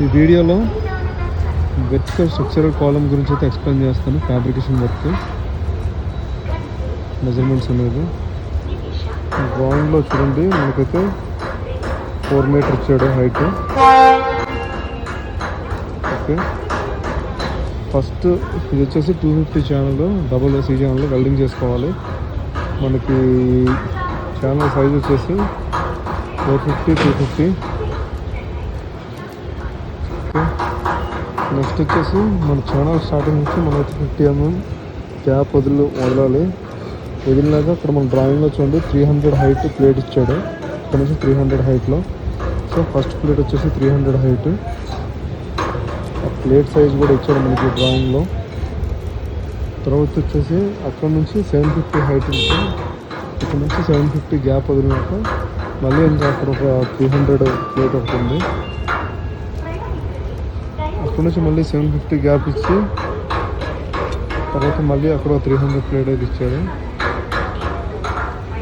ఈ వీడియోలో vertical structural column గురించి అయితే ఎక్స్ప్లెయిన్ చేస్తాను. ఫ్యాబ్రికేషన్ వర్క్ మెజర్మెంట్స్ అనేది డ్రాయింగ్లో చూడండి. మనకైతే 4 మీటర్ ఇచ్చాడు హైట్. ఓకే, ఫస్ట్ ఇది వచ్చేసి 250 channel double SE channel welding చేసుకోవాలి. మనకి ఛానల్ సైజ్ వచ్చేసి 450 250. ఓకే, నెక్స్ట్ వచ్చేసి మన ఛానల్ స్టార్టింగ్ నుంచి మనకి 50 mm గ్యాప్ వదలాలి. వదిలినాక అక్కడ మన డ్రాయింగ్లో చూడండి 300 హైట్ ప్లేట్ ఇచ్చాడు. ఇక్కడ నుంచి 300 హైట్లో. సో ఫస్ట్ ప్లేట్ వచ్చేసి 300 హైట్. ఆ ప్లేట్ సైజ్ కూడా ఇచ్చాడు మనకి డ్రాయింగ్లో. తర్వాత వచ్చేసి అక్కడ నుంచి 750 హైట్ ఉంటుంది. ఇక్కడ నుంచి 750 గ్యాప్ వదిలినాక మళ్ళీ ఇంకా అక్కడ ఒక 300 ప్లేట్ ఒకటి ఉంది. అక్కడ నుంచి మళ్ళీ 750 గ్యాప్ ఇచ్చి తర్వాత మళ్ళీ అక్కడ 300 ప్లేట్ అయితే ఇచ్చాడు.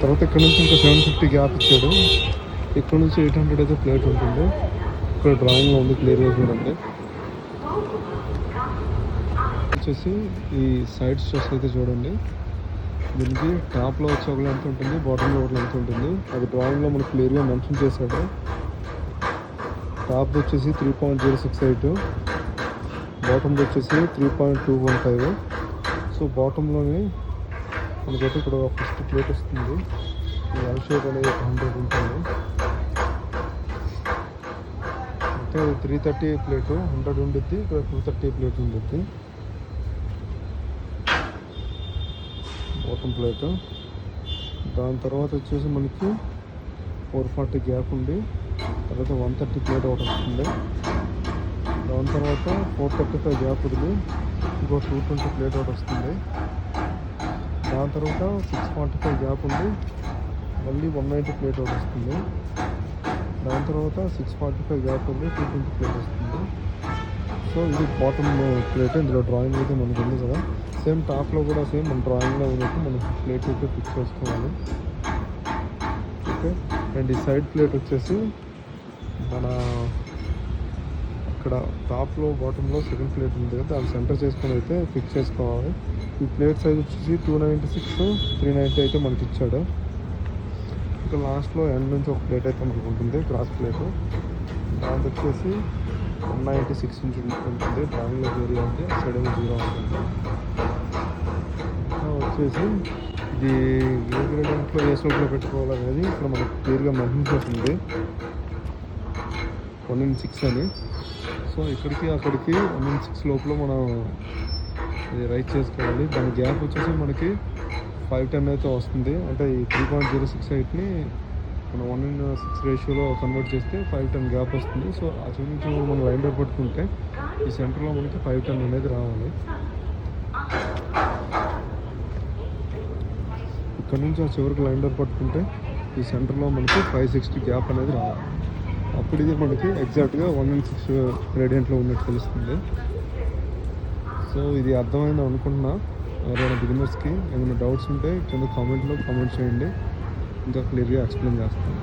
తర్వాత ఇక్కడ నుంచి ఇంకా 750 గ్యాప్ ఇచ్చాడు. ఇక్కడ నుంచి 800 అయితే ప్లేట్ ఉంటుంది. ఇక్కడ డ్రాయింగ్లో ఉంది, క్లియర్గా చూడండి. వచ్చేసి ఈ సైడ్ స్ట్రెస్ అయితే చూడండి. దీనికి టాప్లో వచ్చి ఒక లెంత్ ఉంటుంది, బాటంలో ఒక లెంత్ ఉంటుంది. అది డ్రాయింగ్లో మనకు క్లియర్గా మెన్షన్ చేశాడు. టాప్ వచ్చేసి 3.068, బాటంలో వచ్చేసి 3.215. సో బాటంలోని మనకైతే ఇక్కడ ఫస్ట్ ప్లేట్ వస్తుంది. ఈ ఎల్ షేప్ అనేది 100 ఉంటుంది. అంటే 330 ప్లేటు 100 ఉండిద్ది, ఇక్కడ 230 ప్లేట్ ఉండిద్ది. Bottom plate. దాని తర్వాత వచ్చేసి మనకి 440 గ్యాప్ ఉంది. తర్వాత 130 ప్లేట్ ఒకటి వస్తుంది. దాని తర్వాత 435 గ్యాప్ వదిలి ఇంకో 220 ప్లేట్ ఒకటి వస్తుంది. దాని తర్వాత 645 గ్యాప్ ఉంది, మళ్ళీ 190 ప్లేట్ ఒకటి వస్తుంది. దాని తర్వాత 645 గ్యాప్ ఉంది, 220 ప్లేట్ వస్తుంది. సో ఇది బాటమ్ ప్లేట్. ఇందులో డ్రాయింగ్ అయితే మనకు ఉంది కదా. సేమ్ టాప్లో కూడా సేమ్ మన డ్రాయింగ్లో ఉన్నట్టు మనం ప్లేట్ అయితే ఫిక్స్ చేసుకోవాలి. ఓకే, అండ్ ఈ సైడ్ ప్లేట్ వచ్చేసి మన అక్కడ టాప్లో బాటంలో సెకండ్ ప్లేట్ ఉంది కదా, దాన్ని సెంటర్ చేసుకొని అయితే ఫిక్స్ చేసుకోవాలి. ఈ ప్లేట్ సైజ్ వచ్చేసి 296 390 అయితే మనకి ఇచ్చాడు. ఇంకా లాస్ట్లో ఎండ్ నుంచి ఒక ప్లేట్ అయితే మనకు ఉంటుంది, క్రాస్ ప్లేట్. దాని వచ్చేసి 196 ఇంచ్ ఉంటుంది. డ్రాయింగ్లో వేరే ఉంది, సైడ్ ఏమో 0 ఉంటుంది. వచ్చేసి ఇది ఏ గ్రేడెంట్లో ఏ స్లోప్లో పెట్టుకోవాలనేది ఇక్కడ మనకు క్లియర్గా మెన్షన్ చేస్తుంది 1/6 అని. సో ఇక్కడికి అక్కడికి 1/6 లోపల మనం ఇది రైట్ చేసుకోవాలి. దాని గ్యాప్ వచ్చేసి మనకి 510 అయితే వస్తుంది. అంటే ఈ 3.068ని మనం 1:6 రేషియోలో కన్వర్ట్ చేస్తే 510 గ్యాప్ వస్తుంది. సో ఆ చివరి నుంచి మనం లైన్ డోర్ పట్టుకుంటే ఈ సెంటర్లో మనకి 510 అనేది రావాలి. ఇక్కడ నుంచి ఆ చివరికి లైన్ డోర్ పట్టుకుంటే ఈ సెంటర్లో మనకి 560 గ్యాప్ అనేది రావాలి. అప్పుడు ఇది మనకి ఎగ్జాక్ట్గా 1/6 గ్రేడియంట్లో ఉన్నట్టు తెలుస్తుంది. సో ఇది అర్థమైంది అనుకుంటున్నా. ఎవరైనా బిగినర్స్కి ఏమైనా డౌట్స్ ఉంటే కింద కామెంట్లో కామెంట్ చేయండి, ఇంకా క్లియర్గా ఎక్స్ప్లెయిన్ చేస్తాను.